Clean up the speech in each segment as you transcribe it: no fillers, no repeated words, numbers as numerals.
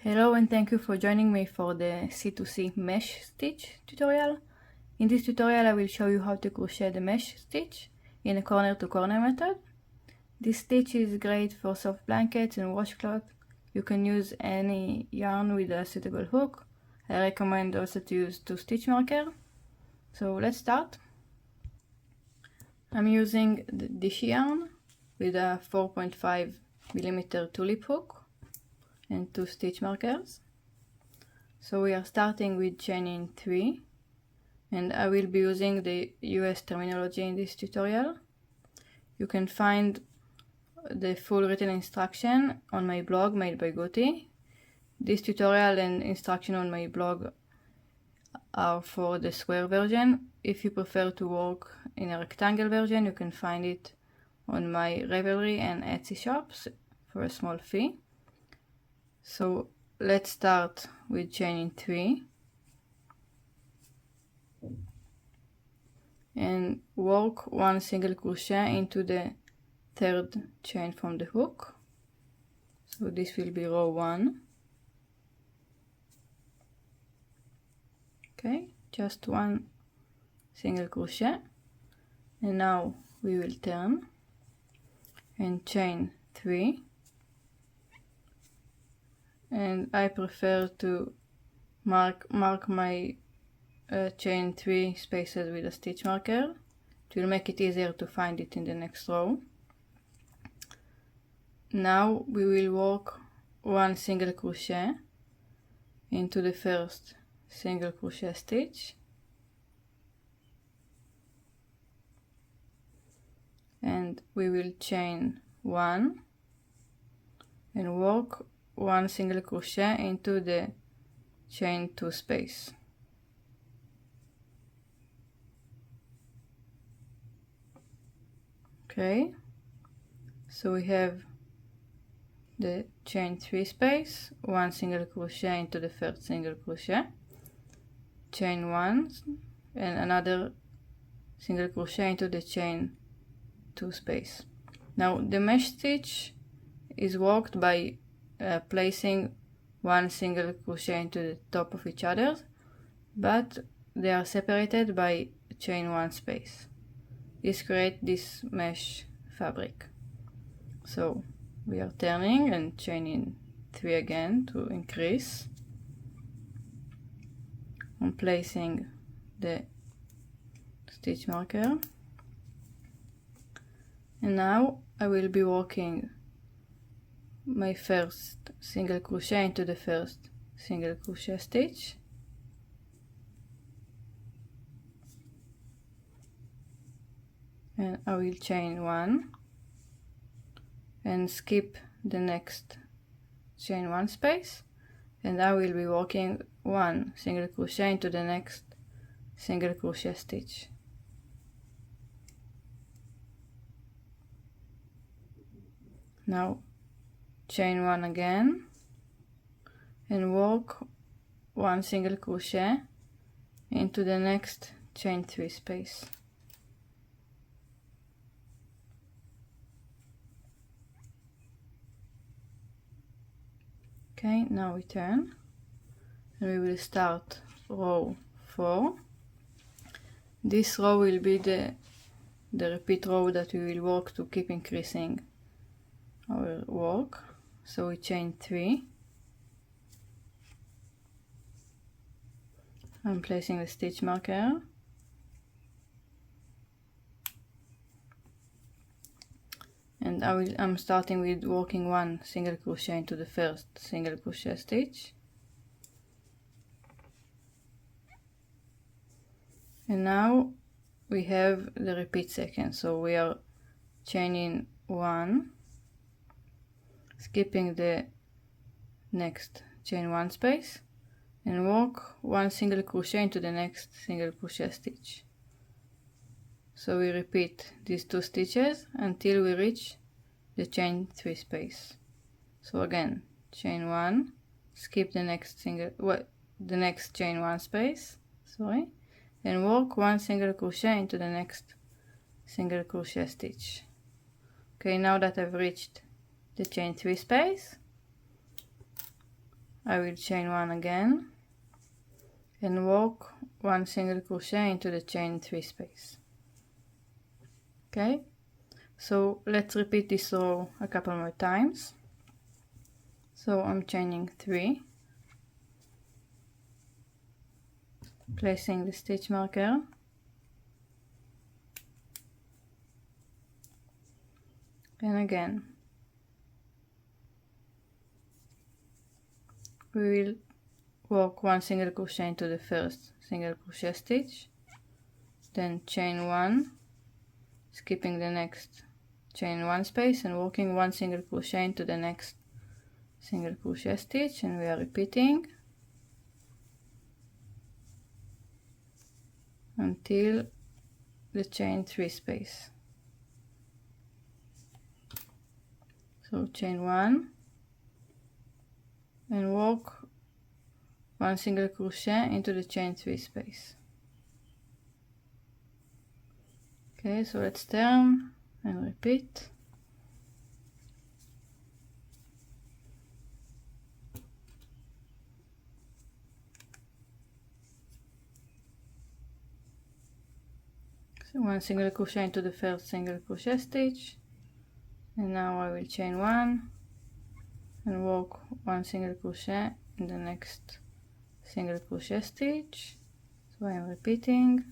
Hello and thank you for joining me for the C2C Mesh Stitch tutorial. In this tutorial I will show you how to crochet the mesh stitch in a corner to corner method. This stitch is great for soft blankets and washcloths. You can use any yarn with a suitable hook. I recommend also to use 2 stitch marker. So let's start. I'm using the dish yarn with a 4.5mm tulip hook and 2 stitch markers. So we are starting with chaining 3, and I will be using the US terminology in this tutorial. You can find the full written instruction on my blog made by Guti. This tutorial and instruction on my blog are for the square version. If you prefer to work in a rectangle version, you can find it on my Ravelry and Etsy shops for a small fee. So let's start with chaining 3 and work 1 single crochet into the 3rd chain from the hook. So this will be row 1. Okay, just 1 single crochet, and now we will turn and chain 3. And I prefer to mark my chain 3 spaces with a stitch marker. It will make it easier to find it in the next row. Now we will work 1 single crochet into the first single crochet stitch, and we will chain 1 and work 1 single crochet into the chain 2 space. Okay, so we have the chain 3 space, 1 single crochet into the first single crochet, chain 1 and another single crochet into the chain 2 space. Now the mesh stitch is worked by placing 1 single crochet into the top of each other, but they are separated by chain 1 space. This creates this mesh fabric. So we are turning and chaining 3 again to increase. I'm placing the stitch marker, and now I will be working my first single crochet into the first single crochet stitch, and I will chain 1 and skip the next chain 1 space, and I will be working 1 single crochet into the next single crochet stitch. Now chain 1 again and work 1 single crochet into the next chain 3 space. Okay, now we turn and we will start row 4. This row will be the repeat row that we will work to keep increasing our work. So we chain 3. I'm placing the stitch marker, and I'm starting with working 1 single crochet into the first single crochet stitch, and now we have the repeat sequence. So we are chaining 1, skipping the next chain 1 space, and work 1 single crochet into the next single crochet stitch. So we repeat these 2 stitches until we reach the chain 3 space. So again, chain 1, skip the next chain 1 space, and work 1 single crochet into the next single crochet stitch. Okay, now that I've reached the chain 3 space, I will chain 1 again and work 1 single crochet into the chain 3 space. Okay, so let's repeat this row a couple more times. So I'm chaining 3, placing the stitch marker, and again we will work 1 single crochet into the first single crochet stitch, then chain 1, skipping the next chain 1 space and working 1 single crochet into the next single crochet stitch, and we are repeating until the chain 3 space. So chain 1 and work 1 single crochet into the chain 3 space. Okay, so let's turn and repeat. So 1 single crochet into the first single crochet stitch, and now I will chain 1 and work 1 single crochet in the next single crochet stitch. So I am repeating.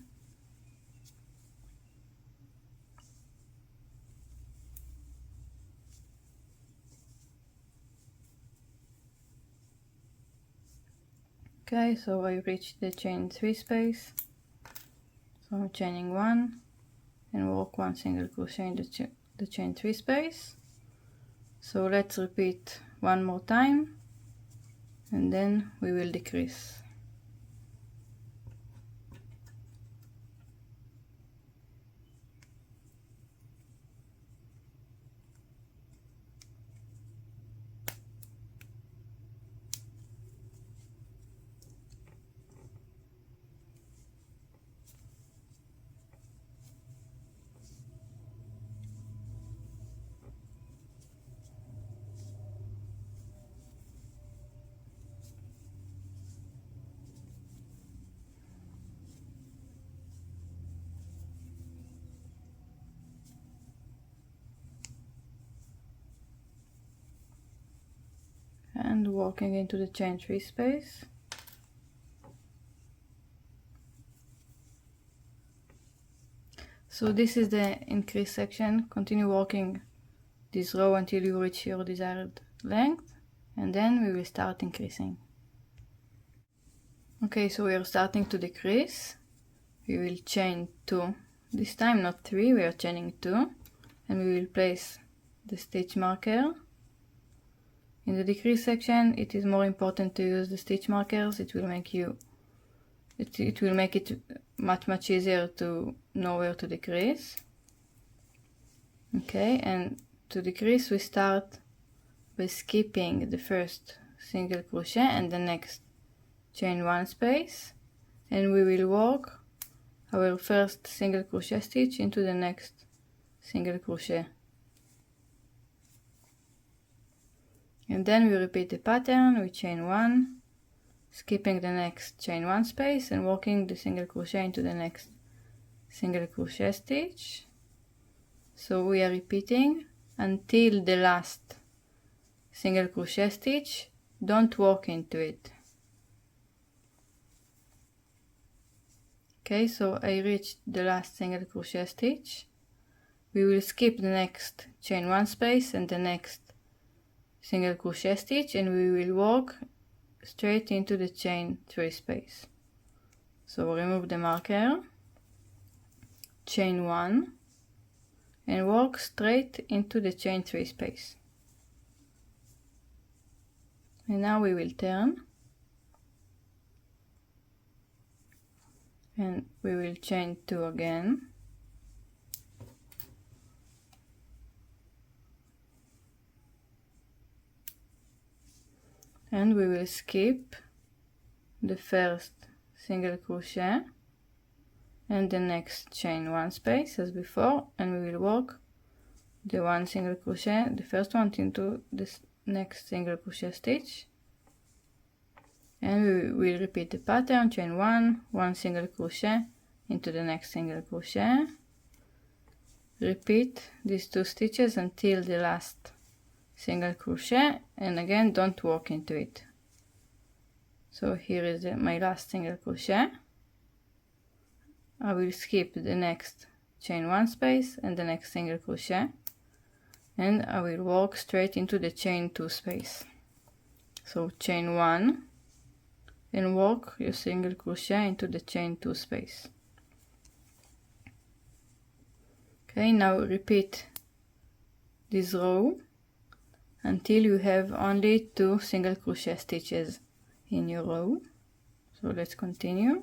Okay, so I reached the chain 3 space, so I'm chaining 1 and work 1 single crochet in the chain 3 space. So let's repeat one more time and then we will decrease. And walking into the chain 3 space. So this is the increase section. Continue working this row until you reach your desired length, and then we will start increasing. Okay, so we are starting to decrease. We will chain 2. This time not 3, we are chaining 2, and we will place the stitch marker. In the decrease section, it is more important to use the stitch markers. It will make it much easier to know where to decrease. Okay, and to decrease we start by skipping the first single crochet and the next chain 1 space, and we will work our first single crochet stitch into the next single crochet. And then we repeat the pattern. We chain 1, skipping the next chain 1 space and working the single crochet into the next single crochet stitch. So we are repeating until the last single crochet stitch. Don't work into it. Okay, so I reached the last single crochet stitch. We will skip the next chain 1 space and the next single crochet stitch, and we will work straight into the chain 3 space. So remove the marker, chain 1 and work straight into the chain 3 space. And now we will turn and we will chain 2 again. And we will skip the first single crochet and the next chain 1 space as before, and we will work the 1 single crochet, the first one, into this next single crochet stitch, And we will repeat the pattern, chain 1, 1 single crochet into the next single crochet. Repeat these 2 stitches until the last single crochet, and again don't work into it. So here is my last single crochet. I will skip the next chain 1 space and the next single crochet, and I will work straight into the chain 2 space. So chain 1 and work your single crochet into the chain 2 space. Okay, now repeat this row until you have only 2 single crochet stitches in your row. So let's continue.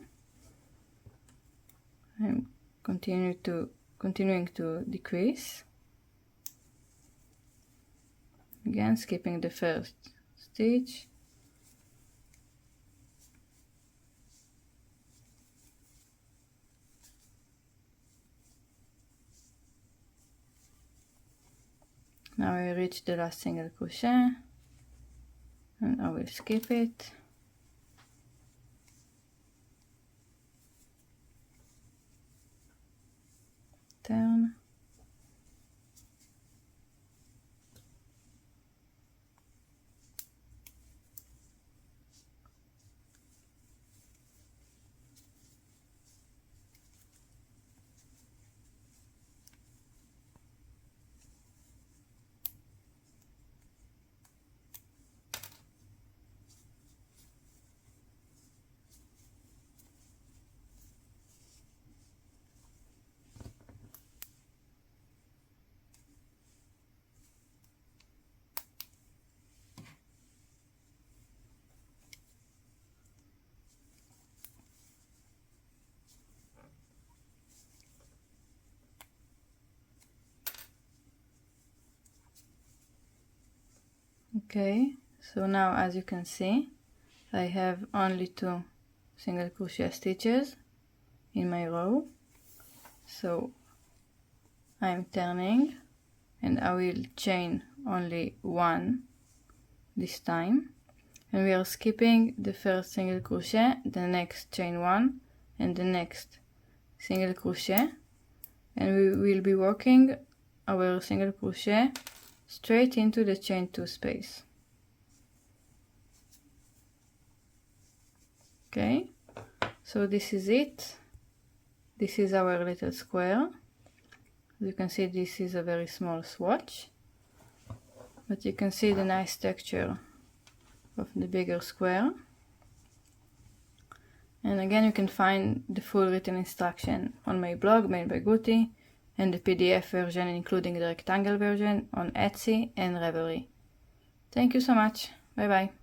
I'm continuing to decrease. Again, skipping the first stitch. Now I reach the last single crochet and I will skip it. Turn. Okay, so now as you can see, I have only 2 single crochet stitches in my row. So I'm turning and I will chain only 1 this time, and we are skipping the first single crochet, the next chain 1 and the next single crochet, and we will be working our single crochet straight into the chain 2 space. Okay, so this is it. This is our little square. As you can see, this is a very small swatch, but you can see the nice texture of the bigger square. And again, you can find the full written instruction on my blog made by Guti, and the PDF version including the rectangle version on Etsy and Ravelry. Thank you so much. Bye bye.